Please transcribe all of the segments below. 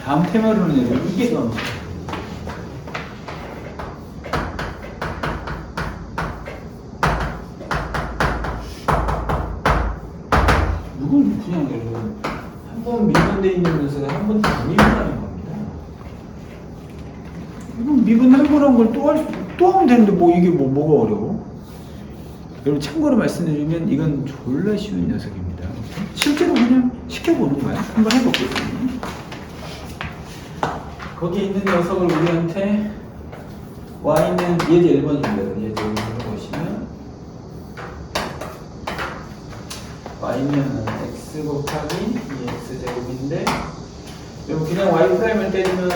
다음 테마로는 이게 더 이건 그냥 여러분 한 번 미분되어 있는 녀석을 한 번 더 미분하는 겁니다. 이건 미분해보라는 걸 또 하면 되는데 뭐 이게 뭐가 어려워? 여러분 참고로 말씀드리면 이건 졸라 쉬운 녀석입니다. 실제로 그냥 시켜보는 거야. 한번 해볼게요. 거기에 있는 녀석을 우리한테 y는 예제 1번입니다. 예제 1번을 보시면 y는 x 곱하기 2x제곱인데 여러분 그냥 y'을 때리면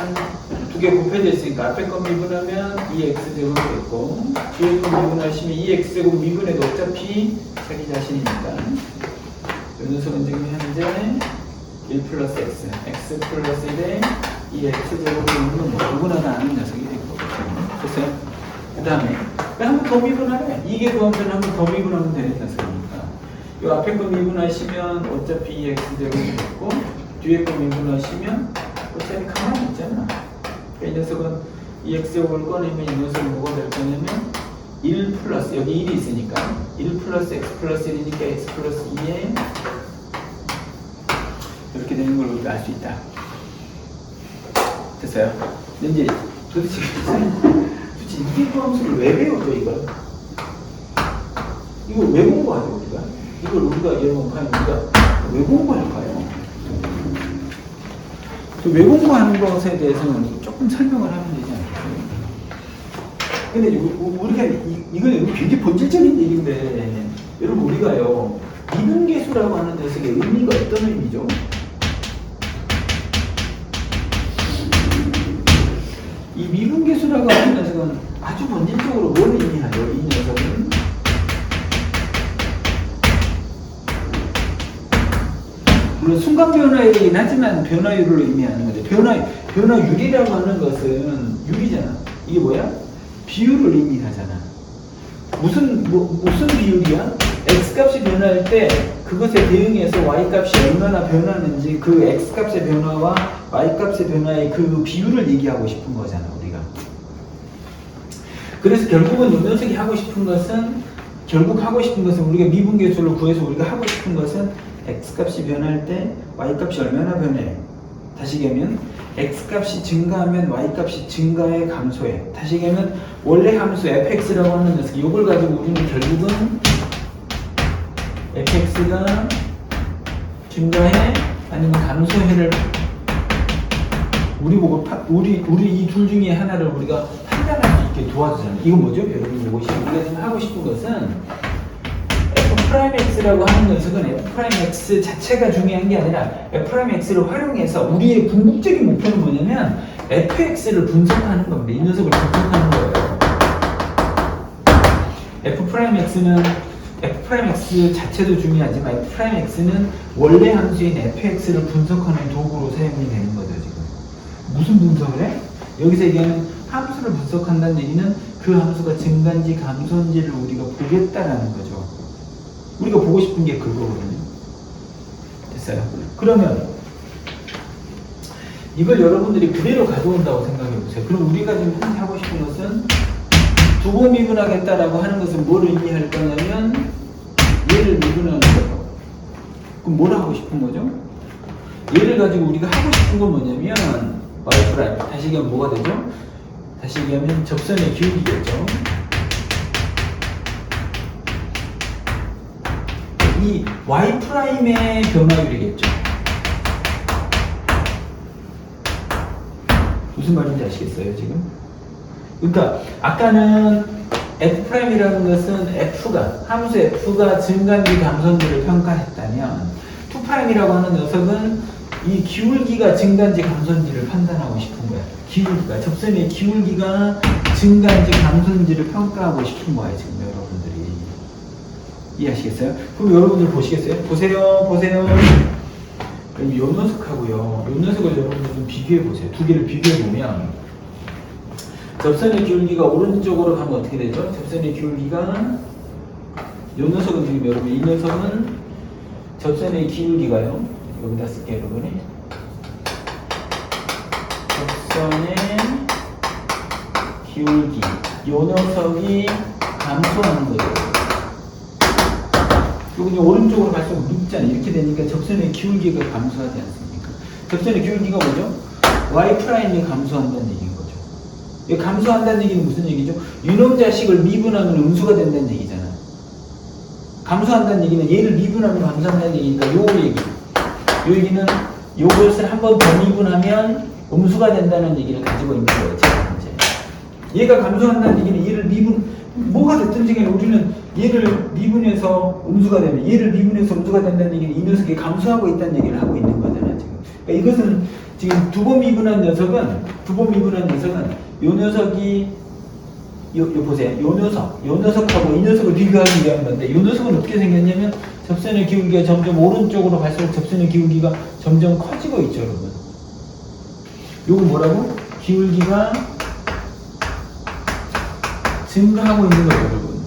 두 개 곱해져 있으니까 앞에 거 미분하면 2x제곱이 됐고 뒤에 거 미분하시면 2x제곱 미분해도 어차피 자기 자신이니까 이 녀석은 지금 현재 1 플러스 x 플러스 1에 2x제곱이 있는 누구나가 아는 녀석이 된 거거든요. 됐어요? 그 다음에 한 번 더 미분하래. 이게 구하면 한 번 더 미분하면 되는 녀석이니까 이 앞에 거 미분하시면 어차피 2x제곱이 됐고 뒤에 거 미분하시면 어차피 가만히 있잖아. 이 녀석은 2x제곱을 꺼내면 이 녀석은 뭐가 될 거냐면 1 플러스 여기 1이 있으니까 1 플러스 x 플러스 1이니까 x 플러스 2에 이렇게 되는 걸 우리가 알 수 있다. 됐어요? 이제 도대체 이게 함수를 왜 배우죠 이걸? 이걸 왜 공부하죠 우리가? 이걸 우리가 여러분 과연 우리가 왜 공부할까요? 왜 공부하는 것에 대해서는 조금 설명을 하면 되지 않을까요? 근데 우리가 이건 굉장히 본질적인 얘기인데 여러분 우리가요 미분계수라고 하는 녀석의 의미가 어떤 의미죠? 이 미분계수라고 하는 녀석은 아주 본질적으로 뭘 의미하죠? 이 녀석은 물론 순간 변화이긴 하지만 변화율을 의미하는 거죠. 변화율이라고 하는 것은 율이잖아. 이게 뭐야? 비율을 의미하잖아. 무슨 비율이야? x값이 변화할 때 그것에 대응해서 y값이 얼마나 변하는지 그 x값의 변화와 y값의 변화의 그 비율을 얘기하고 싶은 거잖아 우리가. 그래서 결국은 이 녀석이 하고 싶은 것은 우리가 미분계수를 구해서 우리가 하고 싶은 것은 x값이 변할 때 y값이 얼마나 변해. 다시 얘기하면 x값이 증가하면 y값이 증가해 감소해. 다시 얘기하면 원래 함수 fx라고 하는 녀석 이걸 가지고 우리는 결국은 fx가 증가해 아니면 감소해를 우리 이 둘 중에 하나를 우리가 판단할 수 있게 도와주잖아요. 이건 뭐죠? 여러분 이것이 우리가 지금 하고 싶은 것은 F'X라고 하는 녀석은 F'X 자체가 중요한 게 아니라 F'X를 활용해서 우리의 궁극적인 목표는 뭐냐면 F'X를 분석하는 겁니다. 이 녀석을 분석하는 거예요. F'X 자체도 중요하지만 F'X는 원래 함수인 F'X를 분석하는 도구로 사용이 되는 거죠. 지금 무슨 분석을 해? 여기서 얘기하는 함수를 분석한다는 얘기는 그 함수가 증가인지 감소인지를 우리가 보겠다라는 거죠. 우리가 보고 싶은 게 그거거든요. 됐어요? 그러면 이걸 여러분들이 그대로 가져온다고 생각해 보세요. 그럼 우리가 지금 하고 싶은 것은 두고 미분하겠다라고 하는 것은 뭘 의미할 거냐면 얘를 미분하는 거죠. 그럼 뭘 하고 싶은 거죠? 얘를 가지고 우리가 하고 싶은 건 뭐냐면 y' 다시 얘기하면 뭐가 되죠? 다시 얘기하면 접선의 기울기겠죠. 이 y'의 변화율이겠죠. 무슨 말인지 아시겠어요, 지금? 그러니까 아까는 f'이라는 것은 함수 f가 증가인지 감소인지를 평가했다면 2'이라고 하는 녀석은 이 기울기가 증가인지 감소인지를 판단하고 싶은 거야. 기울기가, 접선의 기울기가 증가인지 감소인지를 평가하고 싶은 거야, 지금 여러분들이. 이해하시겠어요? 그럼 여러분들 보시겠어요? 보세요. 그럼 요 녀석하고요. 요 녀석을 여러분들 좀 비교해보세요. 두 개를 비교해보면 접선의 기울기가 오른쪽으로 가면 어떻게 되죠? 접선의 기울기가 요 녀석은 지금 여러분 이 녀석은 접선의 기울기가요. 여기다 쓸게요 여러분이. 접선의 기울기 요 녀석이 감소하는 거예요. 요거 이제 오른쪽으로 갈수록 눕잖아요. 이렇게 되니까 접선의 기울기가 감소하지 않습니까? 접선의 기울기가 뭐죠? y' 감소한다는 얘기인 거죠. 이 감소한다는 얘기는 무슨 얘기죠? 유놈 자식을 미분하면 음수가 된다는 얘기잖아. 감소한다는 얘기는 얘를 미분하면 감소한다는 얘기니까 요 얘기. 요 얘기는 요것을 한 번 더 미분하면 음수가 된다는 얘기를 가지고 있는 거예요. 지금 현재. 얘가 감소한다는 얘기는 얘를 뭐가 됐든 간에 우리는 얘를 미분해서 음수가 되면 얘를 미분해서 음수가 된다는 얘기는 이 녀석이 감소하고 있다는 얘기를 하고 있는 거잖아요. 지금. 그러니까 이것은 지금 두 번 미분한 녀석은 요 녀석이 요 보세요. 요 녀석하고 이 녀석을 비교하기 위한 건데 요 녀석은 어떻게 생겼냐면 접선의 기울기가 점점 오른쪽으로 갈수록 접선의 기울기가 점점 커지고 있죠, 여러분. 요거 뭐라고? 기울기가 증가하고 있는 거예요, 여러분.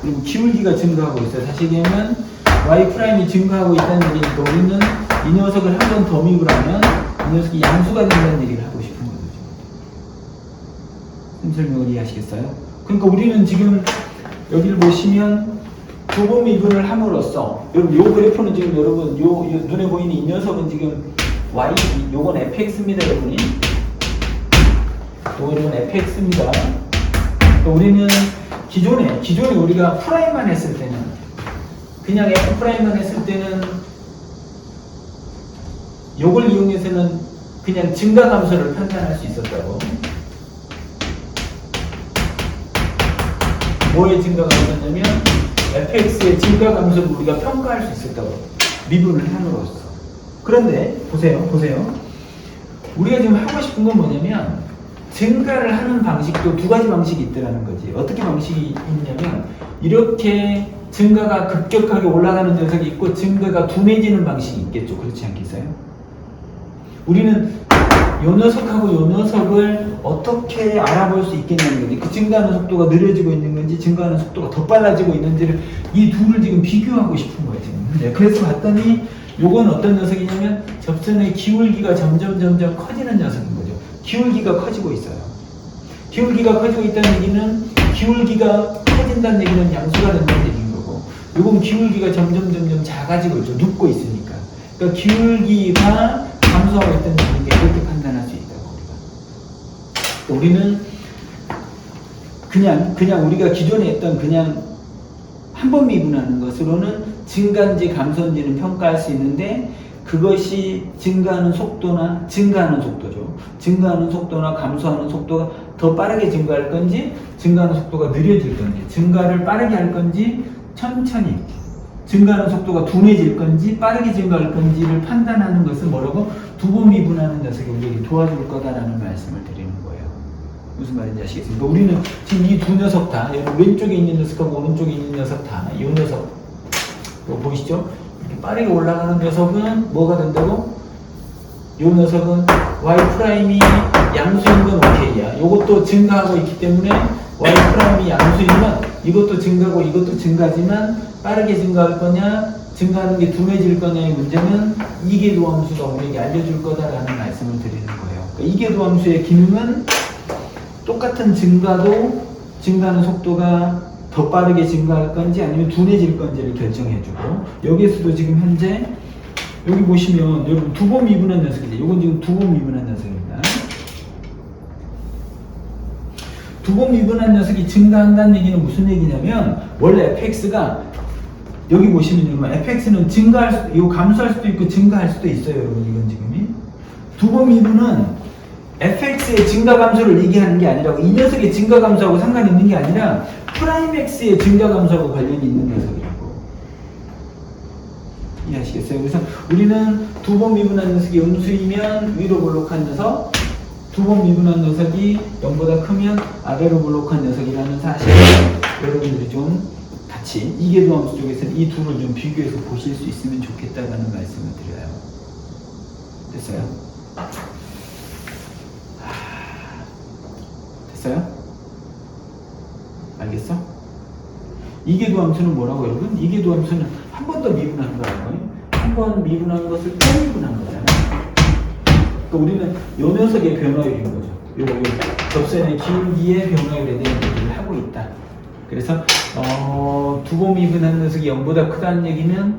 그리고 기울기가 증가하고 있어요. 다시 얘기하면 y' 증가하고 있다는 얘기니까 우리는 이 녀석을 한 번 더 미분하면 이 녀석이 양수가 된다는 얘기를 하고 싶은 거죠. 설명을 이해하시겠어요? 그러니까 우리는 지금 여기를 보시면 두 번 미분을 함으로써 여러분 요 그래프는 지금 여러분 요 눈에 보이는 이 녀석은 지금 y 요건 fx입니다, 여러분이. 요거는 fx입니다. 그러니까 우리는 기존에 우리가 프라임만 했을 때는 그냥 f 프라임만 했을 때는 요걸 이용해서는 그냥 증가 감소를 판단할 수 있었다고. 뭐의 증가 감소냐면 fx의 증가 감소를 우리가 평가할 수 있었다고. 미분을 함으로써. 그런데 보세요. 우리가 지금 하고 싶은 건 뭐냐면 증가를 하는 방식도 두 가지 방식이 있더라는 거지. 어떻게 방식이 있냐면 이렇게 증가가 급격하게 올라가는 녀석이 있고 증가가 둔해지는 방식이 있겠죠. 그렇지 않겠어요? 우리는 요 녀석하고 요 녀석을 어떻게 알아볼 수 있겠냐는 거지. 그 증가하는 속도가 느려지고 있는 건지 증가하는 속도가 더 빨라지고 있는지를 이 둘을 지금 비교하고 싶은 거예요. 지금. 네, 그래서 봤더니 요건 어떤 녀석이냐면 접선의 기울기가 점점 커지는 녀석인 거죠. 기울기가 커지고 있어요. 기울기가 커지고 있다는 얘기는 기울기가 커진다는 얘기는 양수가 된다는 얘기인 거고 요건 기울기가 점점 작아지고 있죠. 눕고 있으니까. 그러니까 기울기가 감소하고 있다는 얘기가 이렇게 판단할 수 있다고 우리는 그냥 우리가 기존에 했던 그냥 한 번 미분하는 것으로는 증가인지 감소인지는 평가할 수 있는데 그것이 증가하는 속도죠. 증가하는 속도나 감소하는 속도가 더 빠르게 증가할 건지 증가하는 속도가 느려질 건지 증가를 빠르게 할 건지 천천히 증가하는 속도가 둔해질 건지 빠르게 증가할 건지를 판단하는 것은 뭐라고? 두 번 미분하는 녀석이 우리에게 도와줄 거다라는 말씀을 드리는 거예요. 무슨 말인지 아시겠습니까? 우리는 지금 이 두 녀석 다 왼쪽에 있는 녀석하고 오른쪽에 있는 녀석 다 이 녀석 이거 보이시죠? 이렇게 빠르게 올라가는 녀석은 뭐가 된다고? 이 녀석은 y' 양수인 건 오케이야. 이것도 증가하고 있기 때문에 y' 양수이면 이것도 증가고 이것도 증가지만 빠르게 증가할 거냐 증가하는 게 둔해질 거냐의 문제는 이계도함수가 우리에게 알려줄 거다라는 말씀을 드리는 거예요. 그러니까 이계도함수의 기능은 똑같은 증가하는 속도가 더 빠르게 증가할 건지 아니면 둔해질 건지를 결정해주고 여기에서도 지금 현재 여기 보시면 여러분 두 번 미분한 녀석이죠. 이건 지금 두 번 미분한 녀석입니다. 두 번 미분한 녀석이 증가한다는 얘기는 무슨 얘기냐면 원래 fx가 여기 보시면 여러분 fx는 증가할 수도 이거 감소할 수도 있고 증가할 수도 있어요. 여러분 이건 지금이 두 번 미분은 fx의 증가 감소를 얘기하는 게 아니라고 이 녀석의 증가 감소하고 상관이 있는 게 아니라 프라임 x의 증가 감소하고 관련이 있는 녀석이라고 이해하시겠어요? 그래서 우리는 두 번 미분한 녀석이 음수이면 위로 볼록한 녀석 두 번 미분한 녀석이 0보다 크면 아래로 볼록한 녀석이라는 사실을 여러분들이 좀 같이 이계도함수 쪽에서는 이 둘을 좀 비교해서 보실 수 있으면 좋겠다라는 말씀을 드려요. 됐어요? 됐어요? 알겠어? 이계도함수는 뭐라고 여러분? 이계도함수는 한 번 더 미분한 거라고요. 한 번 미분한 것을 또 미분한 거잖아요. 그러니까 우리는 요 녀석의 변화율인 거죠. 요 접선의 기울기의 변화율에 대한 얘기를 하고 있다. 그래서 두번 미분한 녀석이 0보다 크다는 얘기는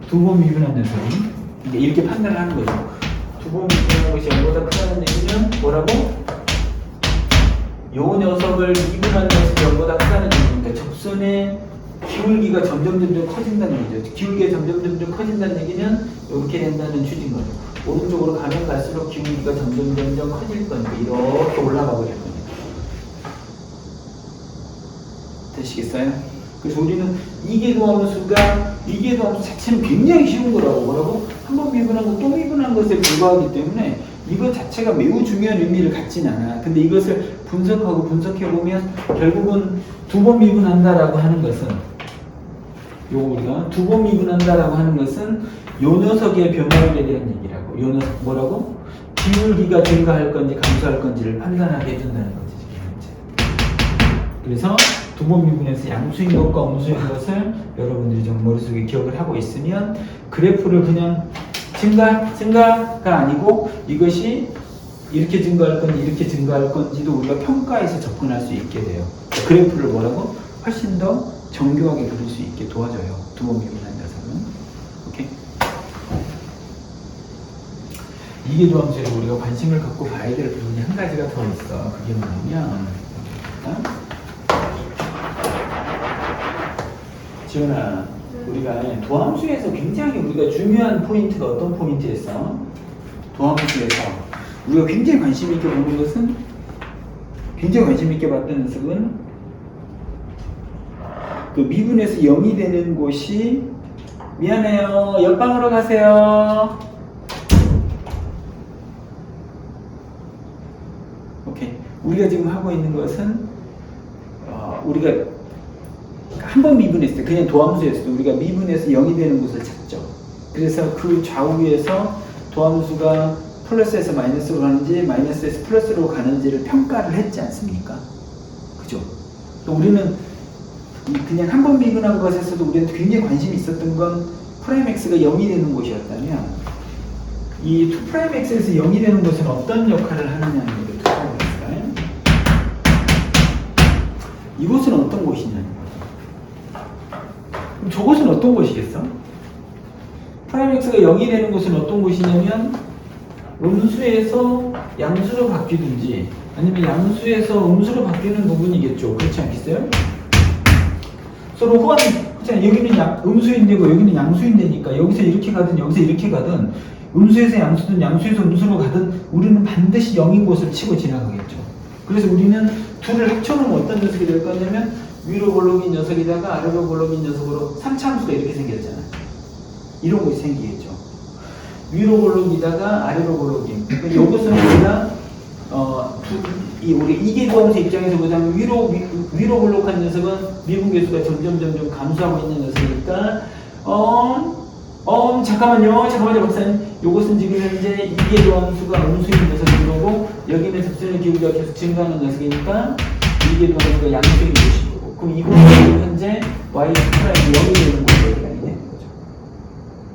두 번 미분한 녀석이 이렇게 판단을 하는 거죠. 두 번 미분한 것이 0보다 크다는 얘기는 뭐라고? 요 녀석을 미분한 녀석이 0보다 크다는 얘기니까 접선의 기울기가 점점 커진다는 얘기죠. 기울기가 점점 커진다는 얘기는 이렇게 된다는 취지인 거죠. 오른쪽으로 가면 갈수록 기울기가 점점 커질 거니까 이렇게 올라가 버릴 겁니다. 되시겠어요? 그래서 우리는 이계도함수가 이계도함수 자체는 굉장히 쉬운 거라고. 뭐라고? 한 번 미분한 거 또 미분한 것에 불과하기 때문에 이것 자체가 매우 중요한 의미를 갖진 않아. 근데 이것을 분석해보면 결국은 두 번 미분한다라고 하는 것은 우리가 두 번 미분한다라고 하는 것은 요 녀석의 변화율에 대한 얘기라고. 요 녀석 뭐라고? 기울기가 증가할 건지 감소할 건지를 판단하게 해준다는 거지. 그래서 두 번 미분해서 양수인 것과 음수인 것을 여러분들이 좀 머릿속에 기억을 하고 있으면 그래프를 그냥 증가가 아니고 이것이 이렇게 증가할 건지 이렇게 증가할 건지도 우리가 평가해서 접근할 수 있게 돼요. 그래프를 뭐라고? 훨씬 더 정교하게 그릴 수 있게 도와줘요. 두 번 미분한 녀석은. 오케이? 이계도함수에 우리가 관심을 갖고 봐야 될 부분이 한 가지가 더 있어. 그게 뭐냐면 지훈아, 우리가 도함수에서 굉장히 우리가 중요한 포인트가 어떤 포인트였어? 도함수에서 우리가 굉장히 관심 있게 보는 것은 굉장히 관심 있게 봤던 녀석은 그 미분에서 0이 되는 곳이 미안해요. 옆방으로 가세요. 오케이. 우리가 지금 하고 있는 것은 우리가 한 번 미분했을 때 그냥 도함수였을 때 우리가 미분해서 0이 되는 곳을 찾죠. 그래서 그 좌우에서 도함수가 플러스에서 마이너스로 가는지 마이너스에서 플러스로 가는지를 평가를 했지 않습니까? 그죠? 또 우리는 그냥 한 번 미분한 것에서도 우리한테 굉장히 관심이 있었던 건 프라임 x가 0이 되는 곳이었다면 이 2 프라임 x에서 0이 되는 곳은 어떤 역할을 하느냐는 거죠. 2 프라임 x가 이곳은 어떤 곳이냐는 거죠. 그럼 저곳은 어떤 곳이겠어? 프라임 x가 0이 되는 곳은 어떤 곳이냐면 음수에서 양수로 바뀌든지 아니면 양수에서 음수로 바뀌는 부분이겠죠. 그렇지 않겠어요? 서로 호환, 여기는 음수인데고 여기는 양수인데니까 여기서 이렇게 가든 여기서 이렇게 가든 음수에서 양수든 양수에서 음수로 가든 우리는 반드시 0인 곳을 치고 지나가겠죠. 그래서 우리는 둘을 합쳐놓으면 어떤 녀석이 될 거냐면 위로 볼록인 녀석이다가 아래로 볼록인 녀석으로 3차함수가 이렇게 생겼잖아. 이런 곳이 생기겠죠. 위로 볼록이다가 아래로 볼록인. 그러니까 이것은 우리가 우리 이계도함수 입장에서 보자면 위로 볼록한 녀석은 미분계수가 점점 감소하고 있는 녀석이니까 잠깐만요 박사님. 요것은 지금 현재 이계도함수가 음수인 녀석인 거고 여기는 접선의 기울기가 계속 증가하는 녀석이니까 이계도함수가 양수인 것이고 그럼 이곳은 현재 y 프라임 0이 되는 곳이라는 거죠.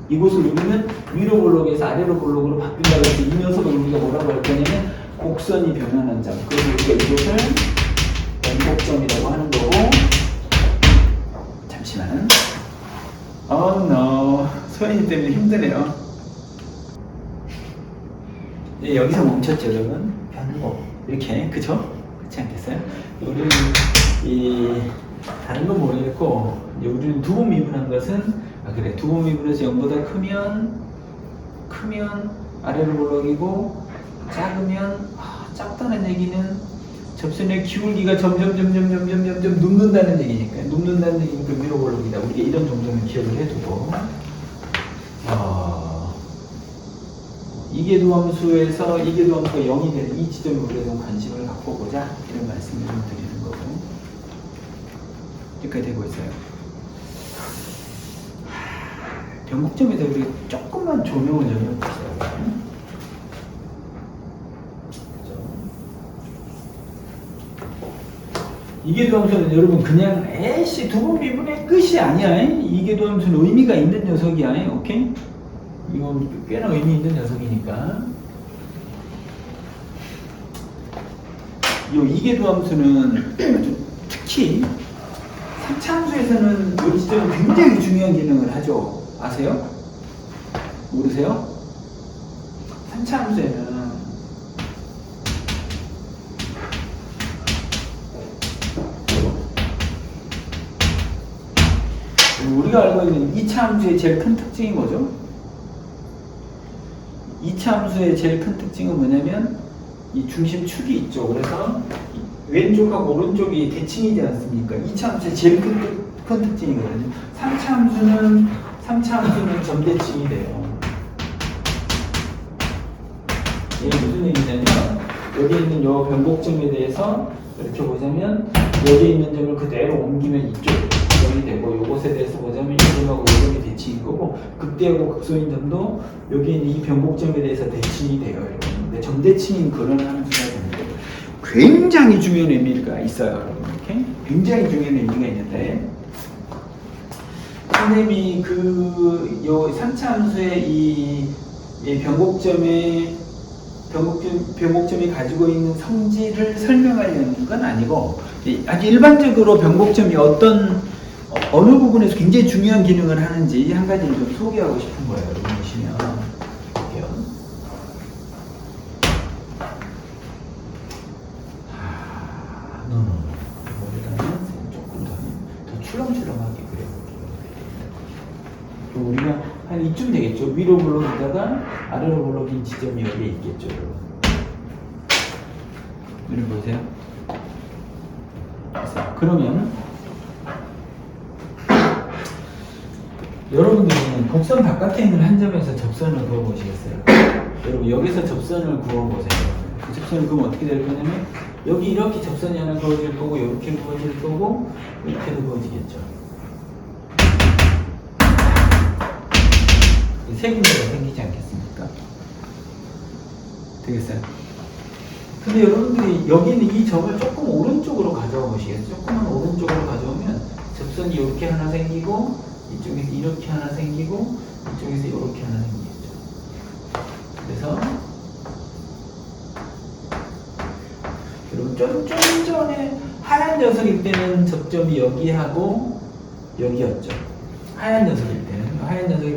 이곳을 우리는 위로 볼록에서 아래로 볼록으로 바뀐다고 해서 이 녀석을 우리가 뭐라고 할 거냐면 곡선이 변하는 점. 그래서 우리가 이것을 변곡점이라고 하는 거고. 잠시만. no. 소연이 때문에 힘드네요. 예, 여기서 멈췄죠, 여러분. 변곡. 이렇게, 그쵸? 그렇지 않겠어요? 우리는 다른 건 모르겠고, 우리는 두 번 미분한 것은, 그래. 두 번 미분해서 0보다 크면 아래로 볼록이고, 작으면 작다는 얘기는 접선의 기울기가 점점 눕는다는 얘기니까 눕는다는 얘기니까 위로 볼록이다. 우리가 이런 정도는 기억을 해두고 이계도함수에서 이계도함수가 0이 되는 이 지점에 우리가 좀 관심을 갖고 보자 이런 말씀을 좀 드리는 거고 이렇게 되고 있어요. 변곡점에서 우리 조금만 조명을 좀 해보세요. 이계도함수는 여러분 그냥 에이씨 두 번 미분의 끝이 아니야. 이계도함수는 의미가 있는 녀석이야. 오케이? 이건 꽤나 의미 있는 녀석이니까 요 이계도함수는 아주 특히 3차 함수에서는 이 지점은 굉장히 중요한 기능을 하죠. 아세요? 모르세요? 3차 함수에는 우리가 알고 있는 2차 함수의 제일 큰 특징이 뭐죠? 2차 함수의 제일 큰 특징은 뭐냐면 이 중심축이 있죠. 그래서 왼쪽하고 오른쪽이 대칭이지 않습니까? 2차 함수의 제일 큰 특징이거든요. 3차 함수는 점대칭이 돼요. 이게 무슨 얘기냐면 여기 있는 요 변곡점에 대해서 이렇게 보자면 여기 있는 점을 그대로 옮기면 이쪽 점이 되고 요것에 대해서 보자면 이 점하고 이 점이 대칭인 거고 극대하고 극소인 점도 여기 있는 이 변곡점에 대해서 대칭이 돼요. 근데 점대칭인 그런 함수가 됩니다. 굉장히 중요한 의미가 있어요. 여러분. 이렇게 굉장히 중요한 의미가 있는데 선생님이 요 3차 함수의 이 변곡점이 가지고 있는 성질을 설명하려는 건 아니고 아주 일반적으로 변곡점이 어느 부분에서 굉장히 중요한 기능을 하는지 한 가지를 좀 소개하고 싶은 거예요. 여러분 보시면 볼게요. 이거보다는 조금 더 출렁출렁하게 그려볼게요. 우리가 한 이쯤 되겠죠. 위로 블록에다가 아래로 블록인 지점이 여기에 있겠죠. 여러분 보세요. 그러면 여러분들은 곡선 바깥에 있는 한 점에서 접선을 그어보시겠어요? 여러분 여기서 접선을 그어보세요. 그 접선을 그으면 어떻게 될 거냐면 여기 이렇게 접선이 하나 그어질 거고 이렇게 그어질 거고 이렇게도 그어지겠죠. 세 군데가 생기지 않겠습니까? 되겠어요? 근데 여러분들이 여기 있는 이 점을 조금 오른쪽으로 가져와 보시겠어요? 조금만 오른쪽으로 가져오면 접선이 이렇게 하나 생기고 이쪽에서 이렇게 하나 생기고 이쪽에서 이렇게 하나 생기겠죠. 그래서 여러분 좀 전에 하얀 녀석일 때는 접점이 여기하고 여기였죠. 하얀 녀석일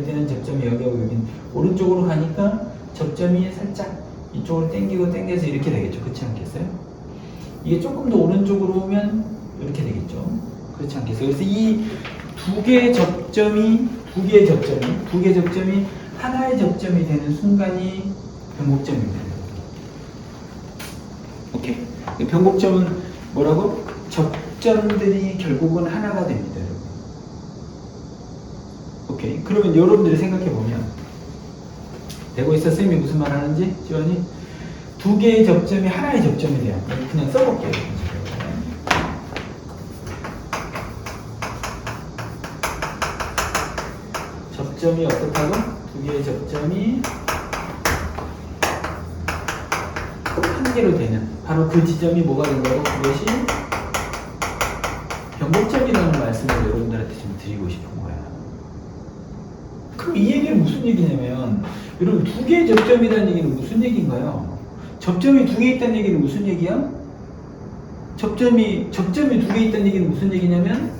때는 접점이 여기하고 여긴 오른쪽으로 가니까 접점이 살짝 이쪽으로 당겨서 이렇게 되겠죠. 그렇지 않겠어요? 이게 조금 더 오른쪽으로 오면 이렇게 되겠죠. 그렇지 않겠어요? 그래서 이 두 개의 접점이 하나의 접점이 되는 순간이 변곡점입니다. 오케이. 변곡점은 뭐라고? 접점들이 결국은 하나가 됩니다. 여러분. 오케이. 그러면 여러분들이 생각해 보면 되고 있어? 쌤이 무슨 말 하는지? 지원이? 두 개의 접점이 하나의 접점이 돼요. 그냥 써볼게요. 접점이 어떻다고? 두 개의 접점이 한 개로 되는 바로 그 지점이 뭐가 된 거고 그것이 변곡점이라는 말씀을 여러분들한테 지금 드리고 싶은 거야. 그럼 이 얘기는 무슨 얘기냐면 여러분 두 개의 접점이라는 얘기는 무슨 얘기인가요? 접점이 두 개 있다는 얘기는 무슨 얘기야? 접점이 두 개 있다는 얘기는 무슨 얘기냐면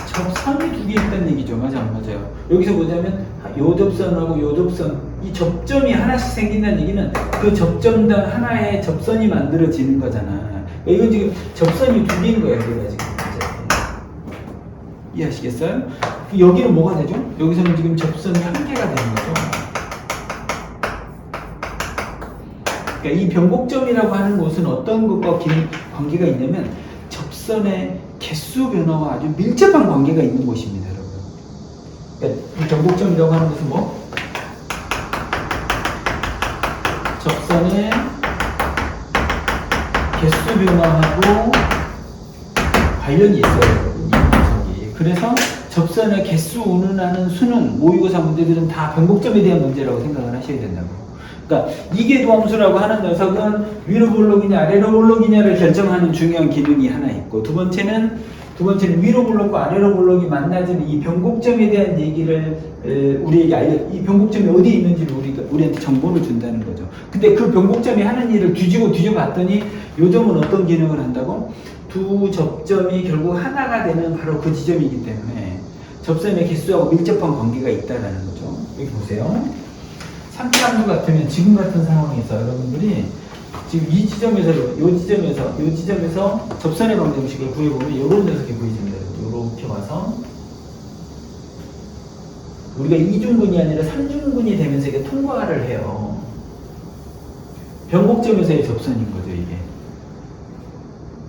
접선이 두 개 있다는 얘기죠. 맞아, 안 맞아요? 여기서 보자면 요 접선하고 요 접선 이 접점이 하나씩 생긴다는 얘기는 그 접점당 하나의 접선이 만들어지는 거잖아. 이건 지금 접선이 두 개인 거예요. 여기가 지금 이해하시겠어요? 여기는 뭐가 되죠? 여기서는 지금 접선이 한 개가 되는 거죠. 그러니까 이 변곡점이라고 하는 곳은 어떤 것과 관계가 있냐면 접선의 개수 변화와 아주 밀접한 관계가 있는 곳입니다, 여러분. 그러니까 이 변곡점이라고 하는 것은 뭐? 접선의 개수 변화하고 관련이 있어요, 여러분. 이 녀석이. 그래서 접선의 개수 운운하는 수능 모의고사 문제들은 다 변곡점에 대한 문제라고 생각을 하셔야 된다고. 그러니까 이계도함수라고 하는 녀석은 위로 볼록이냐 아래로 볼록이냐를 결정하는 중요한 기능이 하나 있고 두 번째는 두 번째는 위로 블록과 아래로 블록이 만나지는 이 변곡점에 대한 얘기를 우리에게 이 변곡점이 어디에 있는지를 우리한테 정보를 준다는 거죠. 근데 그 변곡점이 하는 일을 뒤져봤더니 요 점은 어떤 기능을 한다고? 두 접점이 결국 하나가 되는 바로 그 지점이기 때문에 접선의 개수하고 밀접한 관계가 있다라는 거죠. 여기 보세요. 3차함수 같으면 지금 같은 상황에서 여러분들이 지금 이 지점에서 요 지점에서 접선의 방정식을 구해보면 이런 녀석이 보이집니다. 이렇게 와서 우리가 2중근이 아니라 3중근이 되면서 이게 통과를 해요. 변곡점에서의 접선인 거죠, 이게.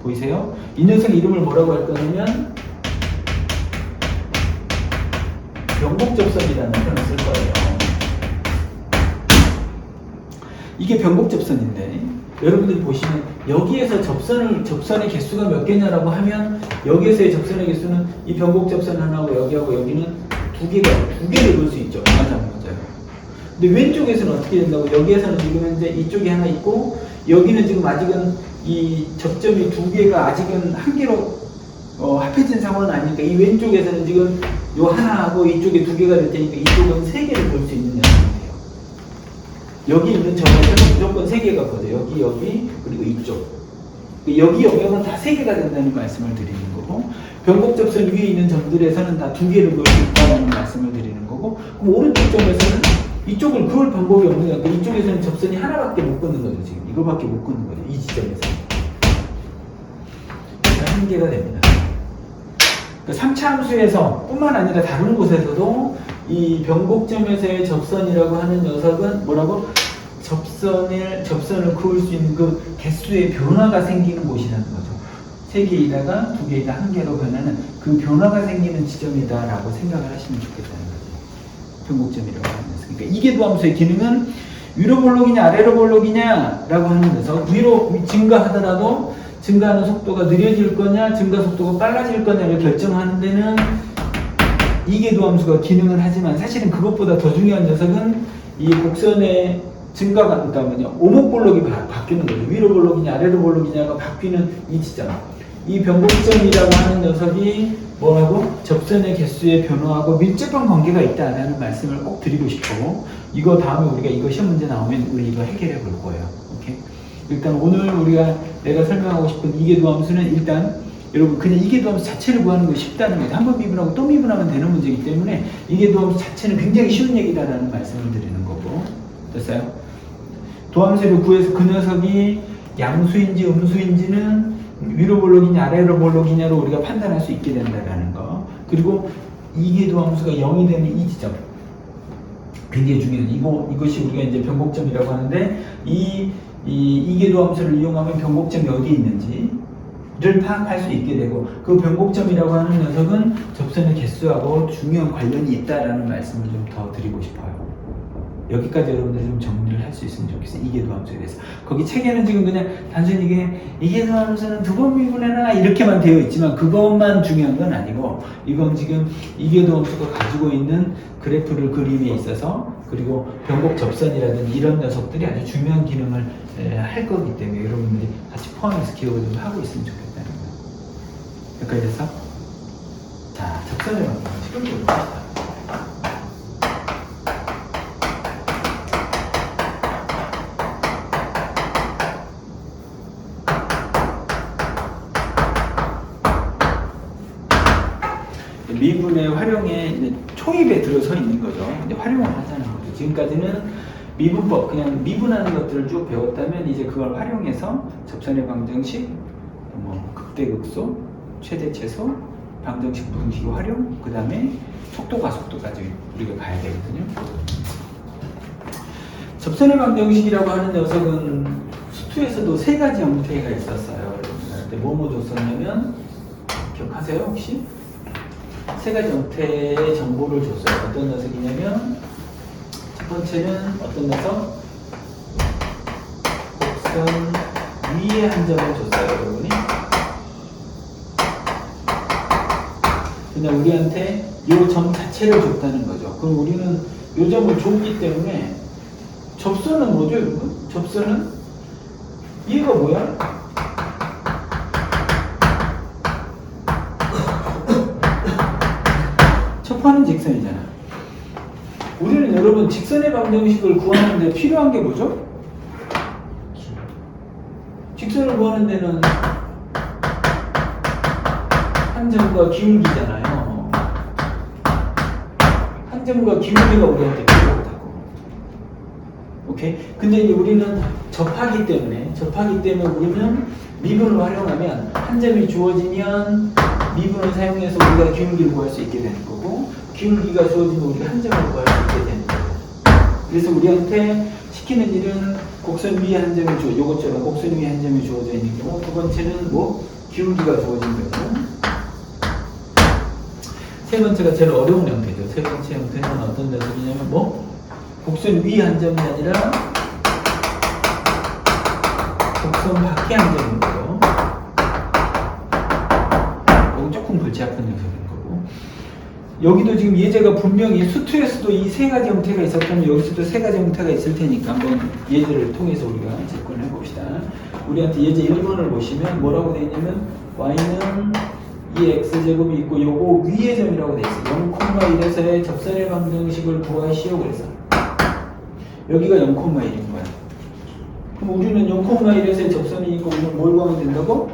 보이세요? 이 녀석의 이름을 뭐라고 할 거냐면 변곡접선이라는 표현을 쓸 거예요. 이게 변곡접선인데 여러분들이 보시면 여기에서 접선의 개수가 몇 개냐라고 하면 여기에서의 접선의 개수는 이 변곡접선 하나하고 여기하고 여기는 두 개를 볼 수 있죠. 맞아요. 근데 왼쪽에서는 어떻게 된다고? 여기에서는 지금 현재 이쪽이 하나 있고 여기는 지금 아직은 이 접점이 두 개가 아직은 한 개로 합해진 상황은 아니니까 이 왼쪽에서는 지금 요 하나하고 이쪽에 두 개가 될 테니까 이쪽은 세 개를 볼 수 있는 녀석이에요. 여기 있는 점에서는 무조건 세 개가 거죠. 여기 그리고 이쪽. 여기 영역은 다 세 개가 된다는 말씀을 드리는 거고 변곡접선 위에 있는 점들에서는 다 두 개를 볼 수 있다는 말씀을 드리는 거고 그럼 오른쪽 점에서는 이쪽을 그을 방법이 없는 거니까 이쪽에서는 접선이 하나밖에 못 긋는 거죠. 지금 이거밖에 못 긋는 거죠. 이 지점에서 한 개가 됩니다. 3차 함수에서 뿐만 아니라 다른 곳에서도 이 변곡점에서의 접선이라고 하는 녀석은 뭐라고? 접선을 그을 수 있는 그 개수의 변화가 생기는 곳이라는 거죠. 3개이다가 2개이다 1개로 변하는 그 변화가 생기는 지점이다라고 생각을 하시면 좋겠다는 거죠. 변곡점이라고 하는 녀석. 그러니까 이계도함수의 기능은 위로 볼록이냐 아래로 볼록이냐라고 하는 녀석. 위로 증가하더라도 증가하는 속도가 느려질 거냐 증가 속도가 빨라질 거냐를 결정하는 데는 이계도함수가 기능을 하지만 사실은 그것보다 더 중요한 녀석은 이 곡선의 증가가 있다면요 오목볼록이 바뀌는 거죠. 위로 볼록이냐 아래로 볼록이냐가 바뀌는 이 지점. 이 변곡점이라고 하는 녀석이 뭐라고? 접선의 개수의 변화하고 밀접한 관계가 있다라는 말씀을 꼭 드리고 싶고 이거 다음에 우리가 이거 시험 문제 나오면 우리 이거 해결해 볼 거예요. 오케이? 일단 오늘 내가 설명하고 싶은 이계도함수는 일단 여러분 그냥 이계도함수 자체를 구하는 것이 쉽다는 거예요. 한 번 미분하고 또 미분하면 되는 문제이기 때문에 이계도함수 자체는 굉장히 쉬운 얘기다라는 말씀을 드리는 거고 됐어요? 도함수를 구해서 그 녀석이 양수인지 음수인지는 위로 볼록이냐 아래로 볼록이냐로 우리가 판단할 수 있게 된다라는 거. 그리고 이계도함수가 0이 되는 이 지점 굉장히 중요한 이것이 우리가 이제 변곡점이라고 하는데 이 이계도함수를 이용하면 변곡점이 어디에 있는지를 파악할 수 있게 되고 그 변곡점이라고 하는 녀석은 접선의 개수하고 중요한 관련이 있다라는 말씀을 좀 더 드리고 싶어요. 여기까지 여러분들 좀 정리를 할 수 있으면 좋겠어요. 이계도함수에 대해서. 거기 책에는 지금 그냥 단순히 이계도함수는 두 번 미분해라 이렇게만 되어 있지만 그것만 중요한 건 아니고 이건 지금 이계도함수가 가지고 있는 그래프를 그림에 있어서 그리고 변곡 접선이라든지 이런 녀석들이 아주 중요한 기능을 할 거기 때문에 여러분들이 같이 포함해서 기억을 좀 하고 있으면 좋겠다는 거예요. 여기까지 됐어? 자, 접선을 방식을 보겠습니다. 미분의 활용에 이제 초입에 들어서 있는 거죠. 이제 활용을 하자는 거죠. 지금까지는 미분법, 그냥 미분하는 것들을 쭉 배웠다면 이제 그걸 활용해서 접선의 방정식, 극대극소, 최대최소, 방정식, 부등식의 활용, 그 다음에 속도, 가속도까지 우리가 가야 되거든요. 접선의 방정식이라고 하는 녀석은 수투에서도 3가지 형태가 있었어요. 그때 뭐뭐 줬었냐면 기억하세요 혹시? 3가지 형태의 정보를 줬어요. 어떤 녀석이냐면 첫 번째는 어떤 녀석? 곡선 위에 한 점을 줬어요. 여러분이 그냥 우리한테 이 점 자체를 줬다는 거죠. 그럼 우리는 이 점을 줬기 때문에 접선은 뭐죠 여러분? 접선은 얘가 뭐야? 직선이잖아. 우리는 여러분 직선의 방정식을 구하는데 필요한 게 뭐죠? 직선을 구하는 데는 한 점과 기울기잖아요. 한 점과 기울기가 우리한테 필요하다고. 오케이? 근데 이제 우리는 접하기 때문에 우리는 미분을 활용하면 한 점이 주어지면 미분을 사용해서 우리가 기울기를 구할 수 있게 되는 거고, 기울기가 주어지면 우리가 한 점을 구할 수 있게 되는 거예요. 그래서 우리한테 시키는 일은 곡선 위에 한 점이 요것처럼 곡선 위에 한 점이 주어져 있는 경우, 두 번째는 뭐 기울기가 주어진 경우, 세 번째가 제일 어려운 형태죠. 세 번째 형태는 어떤 녀석이냐면 뭐 곡선 위에 한 점이 아니라 곡선 밖에 한 점인 거예요. 이건 조금 골치 아픈 녀석인 거고, 여기도 지금 예제가 분명히 수투에서도 이 세 가지 형태가 있었다면 여기서도 세 가지 형태가 있을 테니까 한번 예제를 통해서 우리가 접근을 해봅시다. 우리한테 예제 1번을 보시면 뭐라고 되어 있냐면 y는 2x제곱이 있고 요거 위의 점이라고 되어 있어요. 0,1에서의 접선의 방정식을 구하시오. 그래서 여기가 0,1인 거야. 그럼 우리는 0,1에서의 접선이 있고 우리는 뭘 구하면 된다고?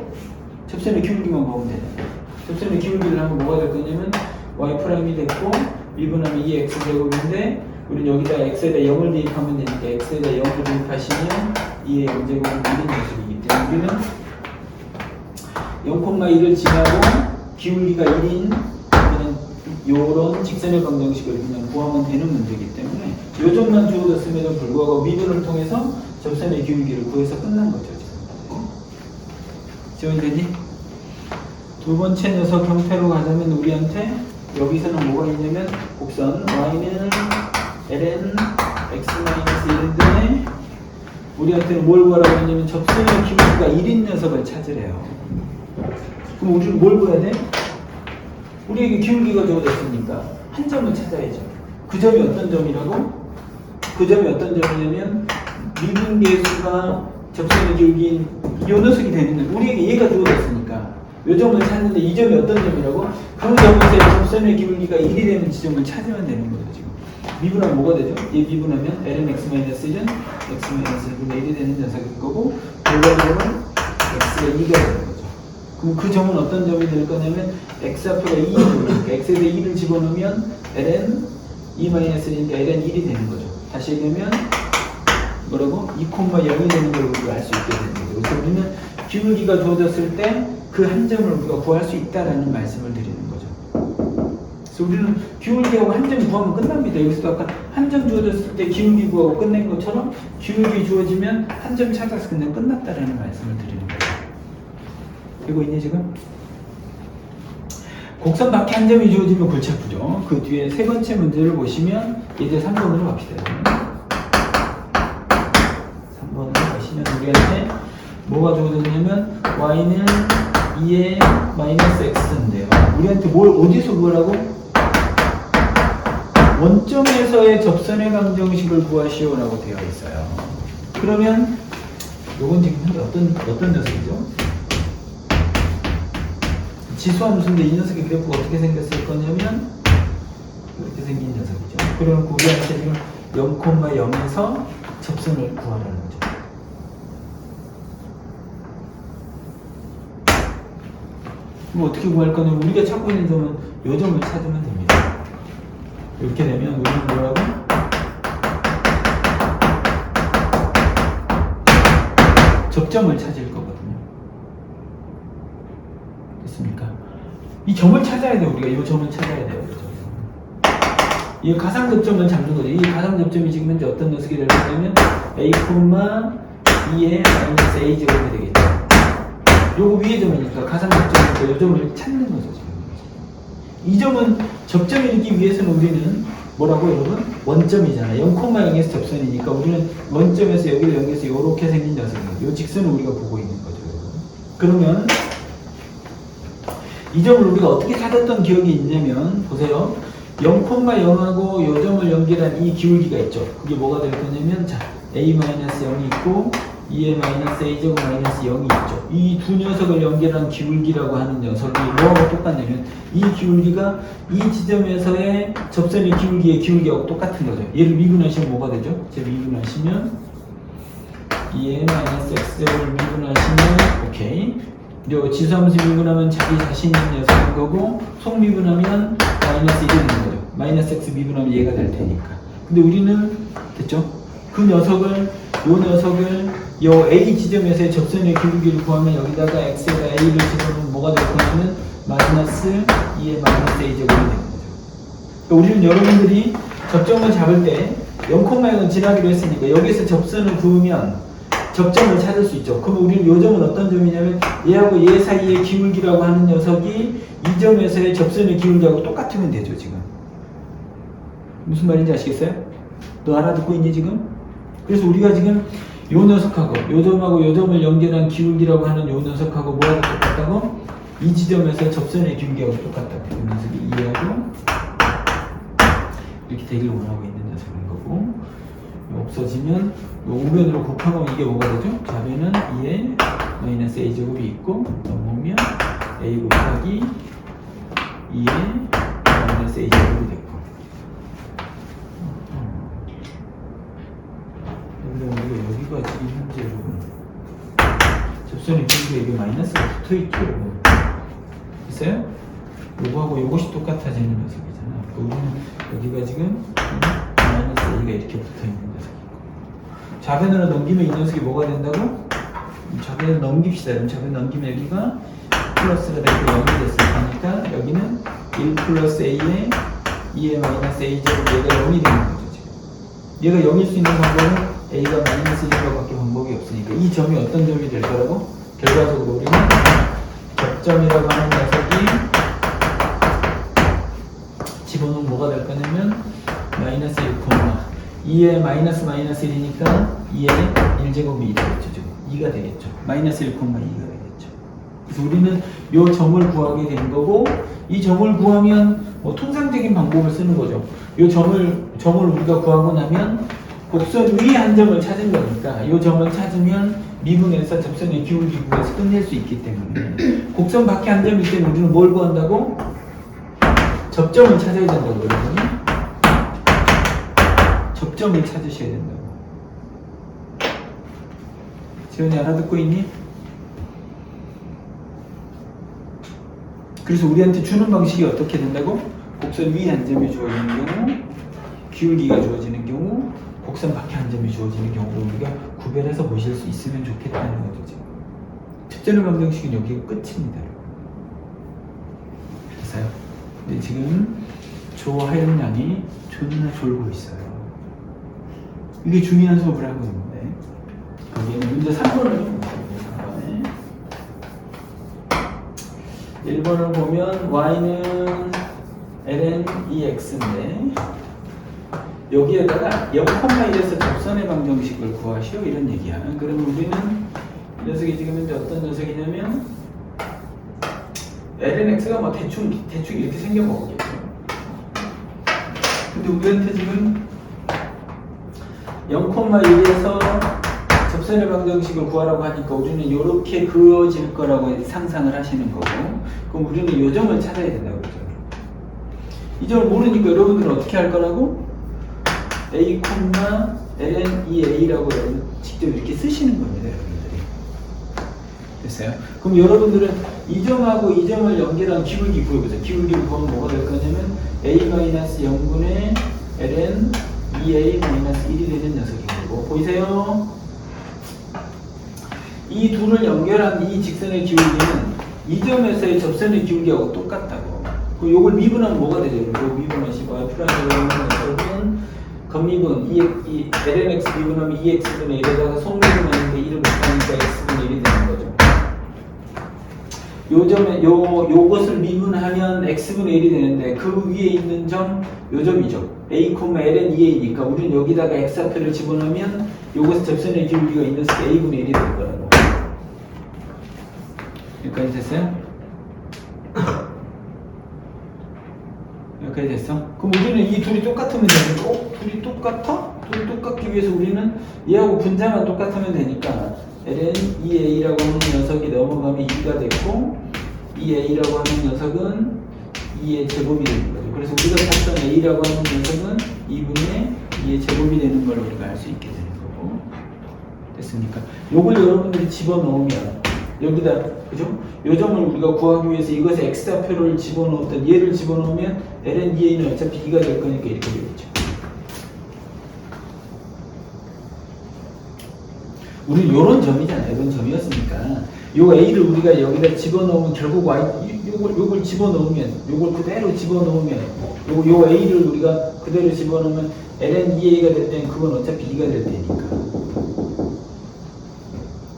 접선의 기울기만 구하면 되는 거야. 접선의 기울기를 하면 뭐가 될 거냐면 y' 됐고 미분하면 2x제곱인데 우리는 여기다 x에다 0을 대입하면 되니까 x에다 0을 대입하시면 2의 0제곱은 1인 녀석이기 때문에 우리는 0,1을 지나고 기울기가 1인 요런 직선의 방정식을 그냥 구하면 되는 문제이기 때문에 요 점만 주어졌음에도 불구하고 미분을 통해서 접선의 기울기를 구해서 끝난 거죠. 지원되니? 두 번째 녀석 형태로 가자면 우리한테 여기서는 뭐가 있냐면 곡선 y는 ln x-1인데 우리한테는 뭘 구하라고 했냐면 접선의 기울기가 1인 녀석을 찾으래요. 그럼 우리는 뭘 구해야 돼? 우리에게 기울기가 주어졌으니까 한 점을 찾아야죠. 그 점이 어떤 점이라고? 그 점이 어떤 점이냐면 미분계수가 접선의 기울기인 요 녀석이 되는데 우리에게 얘가 주어졌으니까 요 점을 찾는데 이 점이 어떤 점이라고? 그 점에서 접선의 기울기가 1이 되는 지점을 찾으면 되는 거죠. 지금 미분하면 뭐가 되죠? 얘 미분하면 ln x-1은 x-1분의 1이 되는 녀석일 거고 결과적으로는 x가 2가 되는 거죠. 그럼 그 점은 어떤 점이 될 거냐면 x 앞에가 2이 되니까 x에다 2를 집어넣으면 ln 2-1이니까 ln 1이 되는 거죠. 다시 얘기하면 뭐라고? 2,0이 되는 걸 우리가 알 수 있게 되는 거죠. 그래서 우리는 기울기가 주어졌을 때 그 한 점을 우리가 구할 수 있다라는 말씀을 드리는 거죠. 그래서 우리는 기울기하고 한 점 구하면 끝납니다. 여기서도 아까 한 점 주어졌을 때 기울기 구하고 끝낸 것처럼 기울기 주어지면 한 점 찾아서 그냥 끝났다라는 말씀을 드리는 거죠. 되고 있니 지금? 곡선 밖에 한 점이 주어지면 골치 아프죠. 그 뒤에 세 번째 문제를 보시면 이제 3번으로 갑시다. 3번으로 가시면 우리한테 뭐가 주어졌냐면 y는 2의 마이너스 x인데요. 우리한테 뭘 어디서 구하라고? 원점에서의 접선의 방정식을 구하시오라고 되어 있어요. 그러면 요건 지금 어떤 녀석이죠? 지수함수인데 이 녀석의 그래프가 어떻게 생겼을 거냐면 이렇게 생긴 녀석이죠. 그러면 우리한테 지금 0,0에서 접선을 구하라는 거죠. 그럼 어떻게 구할 거냐면 우리가 찾고 있는 점은 이 점을 찾으면 됩니다. 이렇게 되면 우리는 뭐라고? 접점을 찾을 거거든요. 됐습니까? 이 점을 찾아야 돼요. 우리가 이 점을 찾아야 돼요. 이 가상접점을 잡는 거죠. 이 가상접점이 지금 현재 어떤 녀석이 될 거냐면 a, 2의 마이너스 a 제곱이 되겠죠. 요거 위의 점이니까 가상접점이니까 이 점을 찾는 거죠. 지금. 이 점은 접점이기 위해서는 우리는 뭐라고 여러분? 원점이잖아요. 0,0에서 접선이니까 우리는 원점에서 여기를 연결해서 이렇게 생긴 녀석이에요. 이 직선을 우리가 보고 있는 거죠. 그러면 이 점을 우리가 어떻게 찾았던 기억이 있냐면 보세요. 0,0하고 이 점을 연결한 이 기울기가 있죠. 그게 뭐가 될 거냐면 자 a-0이 있고 2의 마이너스 a제곱 마이너스 0이 있죠. 이 두 녀석을 연결한 기울기라고 하는 녀석이 뭐하고 똑같냐면 이 기울기가 이 지점에서의 접선의 기울기의 기울기하고 똑같은 거죠. 얘를 미분하시면 뭐가 되죠? 제 미분하시면 2의 마이너스 x제곱을 미분하시면 오케이. 요 지수함수 미분하면 자기 자신 있는 녀석인 거고 속미분하면 마이너스 1이 되는 거죠. 마이너스 x 미분하면 얘가 될 테니까. 근데 우리는 됐죠? 그 녀석을 요 A 지점에서의 접선의 기울기를 구하면 여기다가 x에다 a를 집어넣으면 뭐가 될 거냐면 마이너스 2의 마이너스 a 제곱이 되는 거죠. 그러니까 우리는 여러분들이 접점을 잡을 때 0,0은 지나기로 했으니까 여기서 접선을 그으면 접점을 찾을 수 있죠. 그럼 우리는 요 점은 어떤 점이냐면 얘하고 얘 사이의 기울기라고 하는 녀석이 이 점에서의 접선의 기울기하고 똑같으면 되죠. 지금 무슨 말인지 아시겠어요? 너 알아듣고 있니 지금? 그래서 우리가 지금 요 녀석하고 요 점하고 요 점을 연결한 기울기라고 하는 요 녀석하고 뭐하고 똑같다고? 이 지점에서 접선의 기울기하고 똑같다고. 그 녀석이 2하고 이렇게 되기를 원하고 있는 녀석인 거고, 없어지면 우변으로 곱하면 이게 뭐가 되죠? 좌변은 2의 마이너스 a제곱이 있고 넘으면 a 곱하기 2의 마이너스 a제곱이 됐고, 여기가 지금 현재 여러분 접선의 기울기가 이게 마이너스가 붙어있죠. 됐어요? 요거하고 요것이 똑같아지는 녀석이잖아. 우리는 여기가 지금 마이너스 a가 이렇게 붙어있는 녀석이고, 좌변으로 넘기면 이 녀석이 뭐가 된다고? 좌변으로 넘깁시다. 그럼 좌변 넘기면 여기가 플러스가 되고 0이 됐으니까 여기는 1 플러스 a에 2의 마이너스 a 제곱 얘가 0이 되는 거죠. 지금 얘가 0일 수 있는 방법은 a가 마이너스 1과 밖에 방법이 없으니까 이 점이 어떤 점이 될 거라고? 결과적으로 우리는 접점이라고 하는 녀석이 집어넣으면 뭐가 될 거냐면 마이너스 1, 2의 마이너스 1이니까 2의 1제곱이 2 되겠죠. 지금 2가 되겠죠. 마이너스 1, 2가 되겠죠. 그래서 우리는 이 점을 구하게 된 거고, 이 점을 구하면 뭐 통상적인 방법을 쓰는 거죠. 이 점을 우리가 구하고 나면 곡선 위에 한 점을 찾은 거니까 이 점을 찾으면 미분해서 접선의 기울기 구해서 끝낼 수 있기 때문에, 곡선 밖에 한 점일 때는 우리는 뭘 구한다고? 접점을 찾아야 된다고 여러분. 접점을 찾으셔야 된다고. 지원이 알아듣고 있니? 그래서 우리한테 주는 방식이 어떻게 된다고? 곡선 위에 한 점이 주어지는 경우, 기울기가 주어지는 경우, 곡선 밖에 한 점이 주어지는 경우를 우리가 구별해서 보실 수 있으면 좋겠다는 거죠. 지금 특전의 방정식은 여기가 끝입니다. 됐어요? 근데 지금 조하연 양이 존나 졸고 있어요. 이게 중요한 수업을 하고 있는데, 거기에는 문제 3번을 좀 볼게요. 1번을 보면 y는 ln ex인데 여기에다가 0,1에서 접선의 방정식을 구하시오 이런 얘기야. 그러면 우리는 이 녀석이 지금 현재 어떤 녀석이냐면 ln x가 뭐 대충 이렇게 생겨먹겠죠. 근데 우리한테 지금 0,1에서 접선의 방정식을 구하라고 하니까 우리는 이렇게 그어질 거라고 상상을 하시는 거고, 그럼 우리는 이 점을 찾아야 된다고 그러죠. 이 점을 모르니까 여러분들은 어떻게 할 거라고? a, ln a라고 직접 이렇게 쓰시는 겁니다. 여러분들이. 됐어요? 그럼 여러분들은 이 점하고 이 점을 연결한 기울기 구해보세요. 기울기를 구하면 뭐가 될 거냐면 a-0분의 ln 2a-1이 되는 녀석인 거고, 보이세요? 이 둘을 연결한 이 직선의 기울기는 이 점에서의 접선의 기울기하고 똑같다고. 그럼 요걸 미분하면 뭐가 되죠? 요거 미분하시고 여러분 건미분 이 lnx 미분하면 2x분의 1에다가 속미분하는데 1을 못하니까 x분의 1이 되는 거죠. 요 점에 요것을 미분하면 x분의 1이 되는데 그 위에 있는 점 요 점이죠. a, ln 2a니까 우리는 여기다가 x좌표를 집어넣으면 요것은 접선의 기울기가 있는 a분의 1이 될 거라고. 여기까지 됐어요? 여기까지 됐어? 그럼 우리는 이 둘이 똑같으면 되는데, 둘이 똑같아? 그걸 똑같기 위해서 우리는 얘하고 분자만 똑같으면 되니까 ln 2a라고 하는 녀석이 넘어가면 2가 됐고 2a라고 하는 녀석은 2의 제곱이 되는 거죠. 그래서 우리가 찾던 a라고 하는 녀석은 2분의 2의 제곱이 되는 걸 우리가 알 수 있게 되는 거고. 됐습니까? 요걸 여러분들이 집어넣으면 여기다, 그죠? 요 점을 우리가 구하기 위해서 이것에 x좌표를 집어넣었던 얘를 집어넣으면 ln 2a는 어차피 2가 될 거니까 이렇게 되겠죠. 우리는 요런 점이잖아요. 이런 점이었으니까 요 a를 우리가 여기다 집어넣으면 결국 요걸 집어넣으면 요걸 그대로 집어넣으면 요 a를 우리가 그대로 집어넣으면 ln 2a가 될 때는 그건 어차피 2가 될 테니까.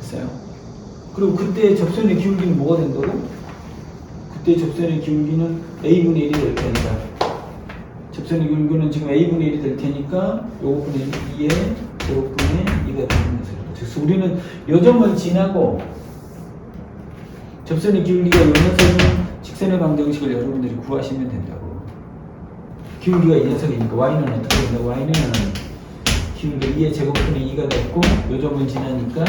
됐어요? 그리고 그때 접선의 기울기는 뭐가 된다고? 그때 접선의 기울기는 a분의 1이 될 테니까 접선의 기울기는 지금 a분의 1이 될 테니까 요거분의 2에 제곱분의 2가 되는 거죠. 그래서 우리는 요 점을 지나고 접선의 기울기가 요 녀석은 직선의 방정식을 여러분들이 구하시면 된다고. 기울기가 이 녀석이니까 y는 어떻게 된다? y는 기울기가 2의 제곱분의 2가 됐고 요 점을 지나니까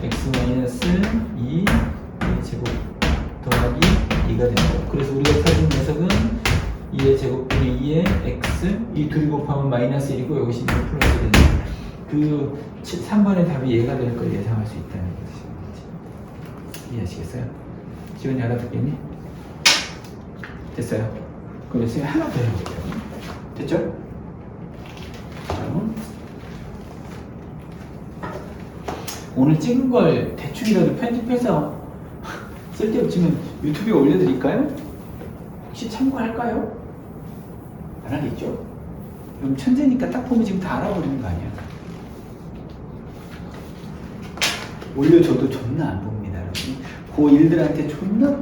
x-2 제곱 더하기 2가 된다. 그래서 우리가 찾은 녀석은 2의 제곱분의 2의 x 이 둘이 곱하면 마이너스 1이고 여기서 이제 플러스 된다. 그 3번의 답이 얘가 될 걸 예상할 수 있다는 거죠. 이해하시겠어요? 지원이 알아듣겠니? 됐어요? 그럼 이제 하나 더 해볼게요. 됐죠? 오늘 찍은 걸 대충이라도 편집해서 쓸데없지만 유튜브에 올려드릴까요? 혹시 참고할까요? 안 하겠죠? 그럼 천재니까 딱 보면 지금 다 알아버리는 거 아니야? 올려줘도 존나 안 봅니다, 여러분. 고1들한테 존나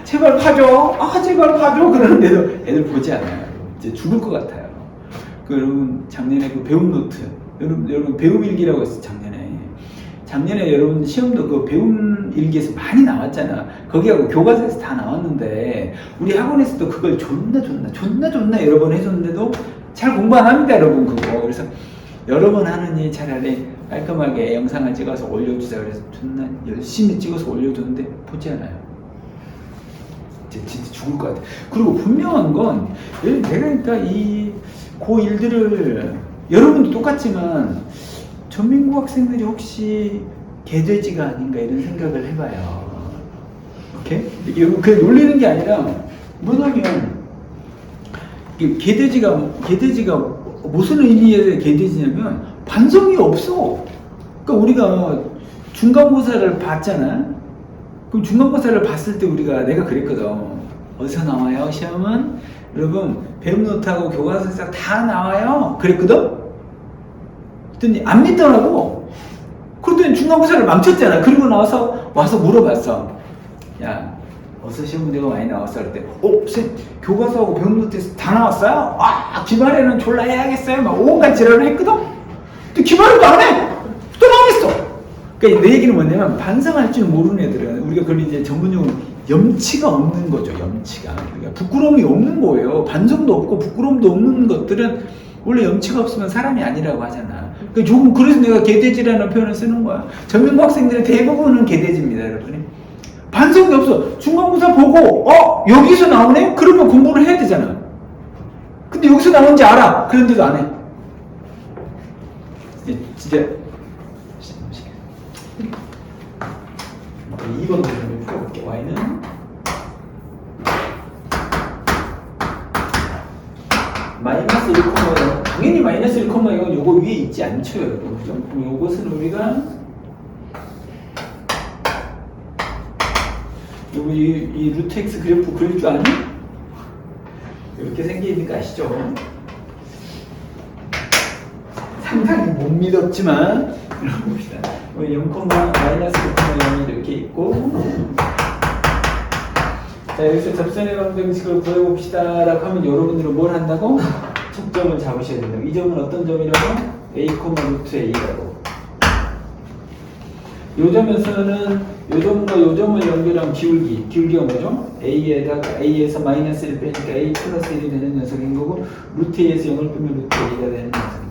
제발 봐줘, 제발 봐줘 그러는데도 애들 보지 않아요. 이제 죽을 것 같아요. 여러분 작년에 그 배움 노트, 여러분 배움 일기라고 했어. 작년에 여러분 시험도 그 배움 일기에서 많이 나왔잖아. 거기하고 교과서에서 다 나왔는데 우리 학원에서도 그걸 존나 여러 번 해줬는데도 잘 공부 안 합니다, 여러분 그거. 그래서 여러 번 하느니 차라리 깔끔하게 영상을 찍어서 올려주자 그래서 존나 열심히 찍어서 올려줬는데 보지 않아요. 진짜 죽을 것 같아. 그리고 분명한 건 내가 그러니까 이 고1들을 여러분도 똑같지만 전민국 학생들이 혹시 개돼지가 아닌가 이런 생각을 해봐요. 오케이? 여러분 그냥 놀리는 게 아니라 뭐냐면 개돼지가 무슨 의미의 개돼지냐면 반성이 없어. 그러니까 우리가 중간고사를 봤잖아. 그럼 중간고사를 봤을 때 내가 그랬거든. 어디서 나와요? 시험은 여러분 배움노트하고 교과서에서 다 나와요. 그랬거든. 그랬더니 안 믿더라고. 그러더니 중간고사를 망쳤잖아. 그리고 와서 물어봤어. 야, 어디서 시험 문제가 많이 나왔어? 그랬더니 쌤 교과서하고 배움노트에서 다 나왔어요? 기말에는 졸라 해야겠어요? 막 온갖 지랄을 했거든. 근데 기말에도 안 해. 또 망했어. 그러니까 내 얘기는 뭐냐면 반성할 줄 모르는 애들은 우리가 그걸 이제 전문용어로 염치가 없는 거죠. 염치가. 그러니까 부끄러움이 없는 거예요. 반성도 없고 부끄러움도 없는 것들은 원래 염치가 없으면 사람이 아니라고 하잖아. 그러니까 조금 그래서 내가 개돼지라는 표현을 쓰는 거야. 전민고 학생들의 대부분은 개돼지입니다, 여러분이. 반성이 없어. 중간고사 보고 여기서 나오네? 그러면 공부를 해야 되잖아. 근데 여기서 나오는지 알아. 그런데도 안 해. 진짜 2번 문제를 풀어볼게. y는 마이너스 1,0 당연히 마이너스 1,0은 요거 위에 있지 않죠, 여러분. 그죠? 그럼 요것은 우리가 요거 이 루트 x 그래프 그릴 줄 아니? 이렇게 생기니까 아시죠? 상당히 못 믿었지만 봅시다. 0, 마이너스 1,0이 이렇게 있고 자 여기서 접선의 방정식을 구해봅시다 라고 하면 여러분들은 뭘 한다고? 척점을 잡으셔야 된다고. 이 점은 어떤 점이라고? a, 루트 a라고. 요 점에서는 요 점과 요 점을 연결한 기울기가 뭐죠? a에서 마이너스 1 빼니까 a 플러스 1이 되는 녀석인 거고 루트 a에서 0을 빼면 루트 a가 되는 녀석입니다.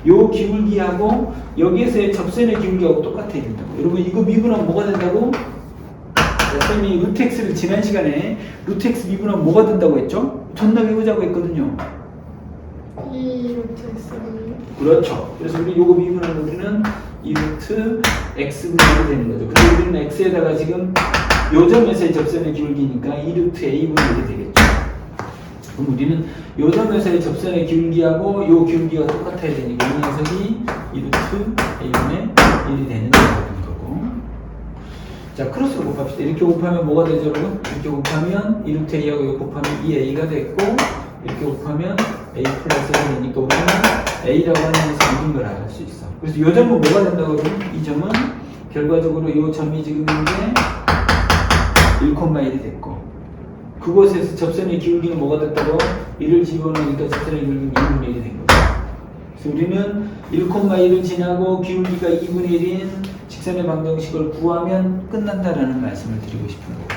요 기울기하고 여기에서의 접선의 기울기하고 똑같아야 된다고. 여러분 이거 미분하면 뭐가 된다고? 선생님이 루트 x를 지난 시간에 루트 x 미분하면 뭐가 된다고 했죠? 전납해보자고 했거든요. 2루트 x분의 그렇죠. 그래서 우리 요거 미분하면 우리는 2루트 x분의 되는 거죠. 근데 우리는 x에다가 지금 요 점에서의 접선의 기울기니까 2루트 a분의 1이 되겠죠. 그럼 우리는 요 점에서의 접선의 기울기하고 요 기울기가 똑같아야 되니까 이 녀석이 2루트 a분의 1이 되는 거고. 자, 크로스로 곱합시다. 이렇게 곱하면 뭐가 되죠, 여러분? 이렇게 곱하면 2루트 a하고 이거 곱하면 2a가 됐고, 이렇게 곱하면 a 플러스 1이니까 우리는 a라고 하는 것을 이긴 걸 알 수 있어. 그래서 이 점은 뭐가 된다고 그러면 이 점은 결과적으로 이 점이 지금 이제 1,1이 됐고, 그곳에서 접선의 기울기는 뭐가 됐다고? 1을 집어넣으니까 접선의 기울기는 2분의 1이 된 거죠. 그래서 우리는 1,1을 지나고 기울기가 2분의 1인 직선의 방정식을 구하면 끝난다라는 말씀을 드리고 싶은 거예요.